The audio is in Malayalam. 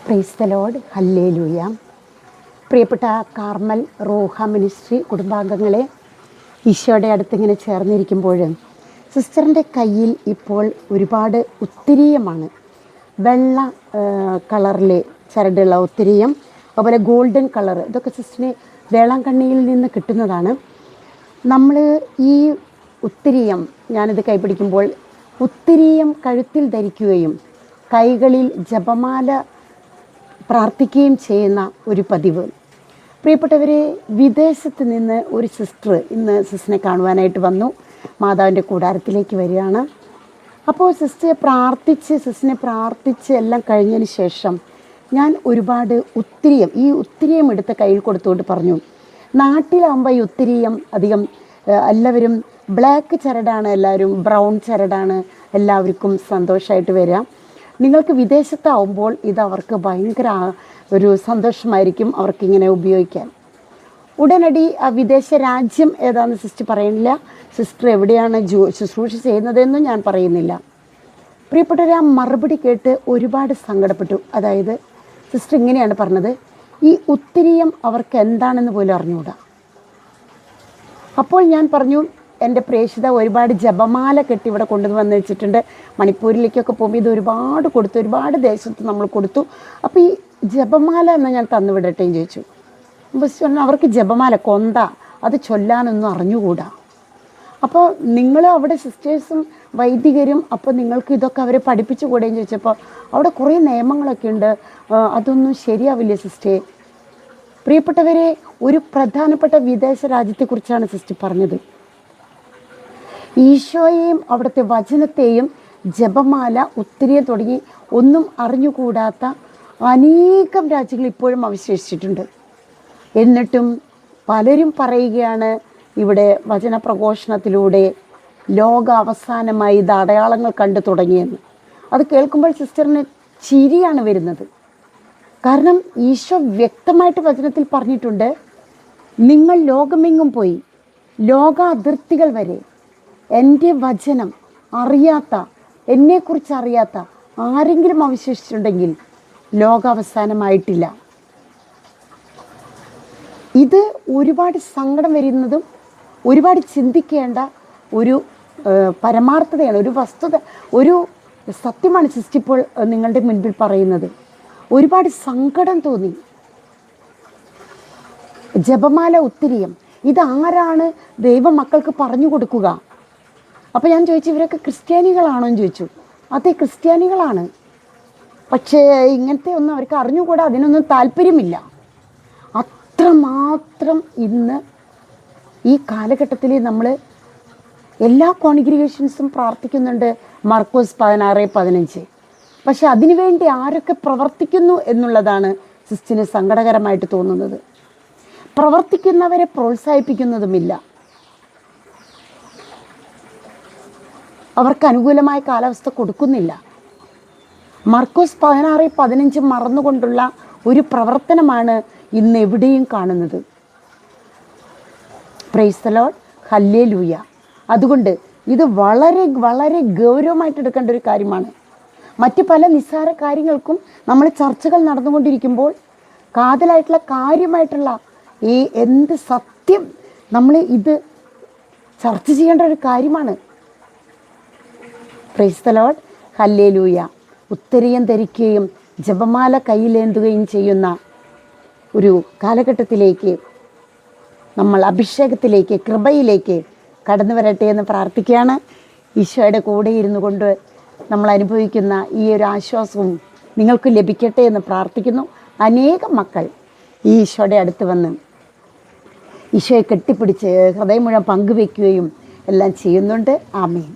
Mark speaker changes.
Speaker 1: Price the lord, hallelujah. പ്രിയപ്പെട്ട കാർമൽ റൂഹ മിനിസ്ട്രി കുടുംബാംഗങ്ങളെ, ഈശോയുടെ അടുത്തിങ്ങനെ ചേർന്നിരിക്കുമ്പോൾ സിസ്റ്ററിൻ്റെ കയ്യിൽ ഇപ്പോൾ ഒരുപാട് ഉത്തിരീയമാണ്. വെള്ള കളറിലെ ചരടുള്ള ഉത്തിരീയം, അതുപോലെ ഗോൾഡൻ കളർ, ഇതൊക്കെ സിസ്റ്ററിന് വേളാങ്കണ്ണിയിൽ നിന്ന് കിട്ടുന്നതാണ്. നമ്മൾ ഈ ഉത്തിരീയം, ഞാനിത് കൈപിടിക്കുമ്പോൾ ഉത്തിരീയം കഴുത്തിൽ ധരിക്കുകയും കൈകളിൽ ജപമാല പ്രാർത്ഥിക്കുകയും ചെയ്യുന്ന ഒരു പതിവ്. പ്രിയപ്പെട്ടവരെ, വിദേശത്ത് നിന്ന് ഒരു സിസ്റ്റർ ഇന്ന് സിസ്റ്ററിനെ കാണുവാനായിട്ട് വന്നു. മാതാവിൻ്റെ കൂടാരത്തിലേക്ക് വരികയാണ്. അപ്പോൾ സിസ്റ്ററെ പ്രാർത്ഥിച്ച് എല്ലാം കഴിഞ്ഞതിന് ശേഷം ഞാൻ ഒരുപാട് ഉത്തിരീയം, ഈ ഉത്തിരീയം എടുത്ത് കയ്യിൽ കൊടുത്തുകൊണ്ട് പറഞ്ഞു, നാട്ടിലാകുമ്പോൾ ഈ ഉത്തിരീയം അധികം എല്ലാവരും ബ്ലാക്ക് ചരടാണ്, എല്ലാവരും ബ്രൗൺ ചരടാണ് എല്ലാവർക്കും സന്തോഷമായിട്ട് വരിക. നിങ്ങൾക്ക് വിദേശത്താവുമ്പോൾ ഇത് അവർക്ക് ഭയങ്കര ഒരു സന്തോഷമായിരിക്കും അവർക്കിങ്ങനെ ഉപയോഗിക്കാൻ. ഉടനടി ആ വിദേശ രാജ്യം ഏതാണെന്ന് സിസ്റ്റർ പറയുന്നില്ല, സിസ്റ്റർ എവിടെയാണ് ശുശ്രൂഷ ചെയ്യുന്നതെന്നും ഞാൻ പറയുന്നില്ല. പ്രിയപ്പെട്ടവരെ, ആ മറുപടി കേട്ട് ഒരുപാട് സങ്കടപ്പെട്ടു. അതായത് സിസ്റ്റർ ഇങ്ങനെയാണ് പറഞ്ഞത്, ഈ ഉത്തിരീയം അവർക്ക് എന്താണെന്ന് പോലും അറിഞ്ഞുകൂടാ. അപ്പോൾ ഞാൻ പറഞ്ഞു, എൻ്റെ പ്രേക്ഷിത ഒരുപാട് ജപമാല കെട്ടി ഇവിടെ കൊണ്ടുവന്ന് വെച്ചിട്ടുണ്ട്. മണിപ്പൂരിലേക്കൊക്കെ പോകുമ്പോൾ ഇത് ഒരുപാട് കൊടുത്തു, ഒരുപാട് ദേശത്ത് നമ്മൾ കൊടുത്തു. അപ്പോൾ ഈ ജപമാല എന്ന് ഞാൻ തന്നുവിടട്ടേയും ചോദിച്ചു. അപ്പോൾ അവർക്ക് ജപമാല കൊന്ത അത് ചൊല്ലാനൊന്നും അറിഞ്ഞുകൂടാ. അപ്പോൾ നിങ്ങൾ അവിടെ സിസ്റ്റേഴ്സും വൈദികരും, അപ്പോൾ നിങ്ങൾക്ക് ഇതൊക്കെ അവരെ പഠിപ്പിച്ചു കൂടെയും ചോദിച്ചപ്പോൾ അവിടെ കുറേ നിയമങ്ങളൊക്കെ ഉണ്ട്, അതൊന്നും ശരിയാവില്ല സിസ്റ്റേ. പ്രിയപ്പെട്ടവരെ, ഒരു പ്രധാനപ്പെട്ട വിദേശ രാജ്യത്തെക്കുറിച്ചാണ് സിസ്റ്റർ പറഞ്ഞത്. ഈശോയെയും അവിടുത്തെ വചനത്തെയും ജപമാല ഉത്തിരീയം തുടങ്ങി ഒന്നും അറിഞ്ഞുകൂടാത്ത അനേകം രാജ്യങ്ങൾ ഇപ്പോഴും അവശേഷിച്ചിട്ടുണ്ട്. എന്നിട്ടും പലരും പറയുകയാണ് ഇവിടെ വചന പ്രഘോഷണത്തിലൂടെ ലോക അവസാനമായി ഇത് അടയാളങ്ങൾ കണ്ടു തുടങ്ങിയെന്ന്. അത് കേൾക്കുമ്പോൾ സിസ്റ്ററിന് ചിരിയാണ് വരുന്നത്. കാരണം ഈശോ വ്യക്തമായിട്ട് വചനത്തിൽ പറഞ്ഞിട്ടുണ്ട്, നിങ്ങൾ ലോകമെങ്ങും പോയി ലോക അതിർത്തികൾ വരെ എൻ്റെ വചനം അറിയാത്ത, എന്നെക്കുറിച്ച് അറിയാത്ത ആരെങ്കിലും അവശേഷിച്ചിട്ടുണ്ടെങ്കിൽ ലോകാവസാനമായിട്ടില്ല. ഇത് ഒരുപാട് സങ്കടം വരുന്നതും ഒരുപാട് ചിന്തിക്കേണ്ട ഒരു പരമാർത്ഥതയാണ്, ഒരു വസ്തുത, ഒരു സത്യമാണ് സിസ്റ്റർ ഇപ്പോൾ നിങ്ങളുടെ മുൻപിൽ പറയുന്നത്. ഒരുപാട് സങ്കടം തോന്നി. ജപമാല ഉത്തിരീയം ഇതാരാണ് ദൈവമക്കൾക്ക് പറഞ്ഞു കൊടുക്കുക? അപ്പോൾ ഞാൻ ചോദിച്ചു, ഇവരൊക്കെ ക്രിസ്ത്യാനികളാണോ എന്ന് ചോദിച്ചു. അതെ, ക്രിസ്ത്യാനികളാണ്. പക്ഷേ ഇങ്ങനത്തെ ഒന്നും അവർക്ക് അറിഞ്ഞുകൂടാ, അതിനൊന്നും താല്പര്യമില്ല. അത്രമാത്രം ഇന്ന് ഈ കാലഘട്ടത്തിൽ നമ്മൾ എല്ലാ കോൺഗ്രിഗേഷൻസും പ്രാർത്ഥിക്കുന്നുണ്ട് മർക്കോസ് 16:15. പക്ഷെ അതിനുവേണ്ടി ആരൊക്കെ പ്രവർത്തിക്കുന്നു എന്നുള്ളതാണ് സിസ്റ്ററിന് സങ്കടകരമായിട്ട് തോന്നുന്നത്. പ്രവർത്തിക്കുന്നവരെ പ്രോത്സാഹിപ്പിക്കുന്നതുമില്ല, അവർക്ക് അനുകൂലമായ കാലാവസ്ഥ കൊടുക്കുന്നില്ല. മർക്കോസ് 16:15 മറന്നുകൊണ്ടുള്ള ഒരു പ്രവർത്തനമാണ് ഇന്ന് എവിടെയും കാണുന്നത്. Price the lord, hallelujah. അതുകൊണ്ട് ഇത് വളരെ വളരെ ഗൗരവമായിട്ട് എടുക്കേണ്ട ഒരു കാര്യമാണ്. മറ്റ് പല നിസ്സാര കാര്യങ്ങൾക്കും നമ്മൾ ചർച്ചകൾ നടന്നുകൊണ്ടിരിക്കുമ്പോൾ കാതലായിട്ടുള്ള കാര്യമായിട്ടുള്ള ഈ എന്ത് സത്യം നമ്മൾ ഇത് ചർച്ച ചെയ്യേണ്ട ഒരു കാര്യമാണ്. Praise the lord, hallelujah. ഉത്തിരീയം ധരിക്കുകയും ജപമാല കയ്യിലേന്തുകയും ചെയ്യുന്ന ഒരു കാലഘട്ടത്തിലേക്ക് നമ്മൾ അഭിഷേകത്തിലേക്ക്, കൃപയിലേക്ക് കടന്നു വരട്ടെ എന്ന് പ്രാർത്ഥിക്കുകയാണ്. ഈശോയുടെ കൂടെ ഇരുന്നു കൊണ്ട് നമ്മൾ അനുഭവിക്കുന്ന ഈ ഒരു ആശ്വാസവും നിങ്ങൾക്ക് ലഭിക്കട്ടെ എന്ന് പ്രാർത്ഥിക്കുന്നു. അനേകം മക്കൾ ഈ ഈശോയുടെ അടുത്ത് വന്ന് ഈശോയെ കെട്ടിപ്പിടിച്ച് ഹൃദയം മുഴുവൻ പങ്കുവെക്കുകയും എല്ലാം ചെയ്യുന്നുണ്ട്. ആമേൻ.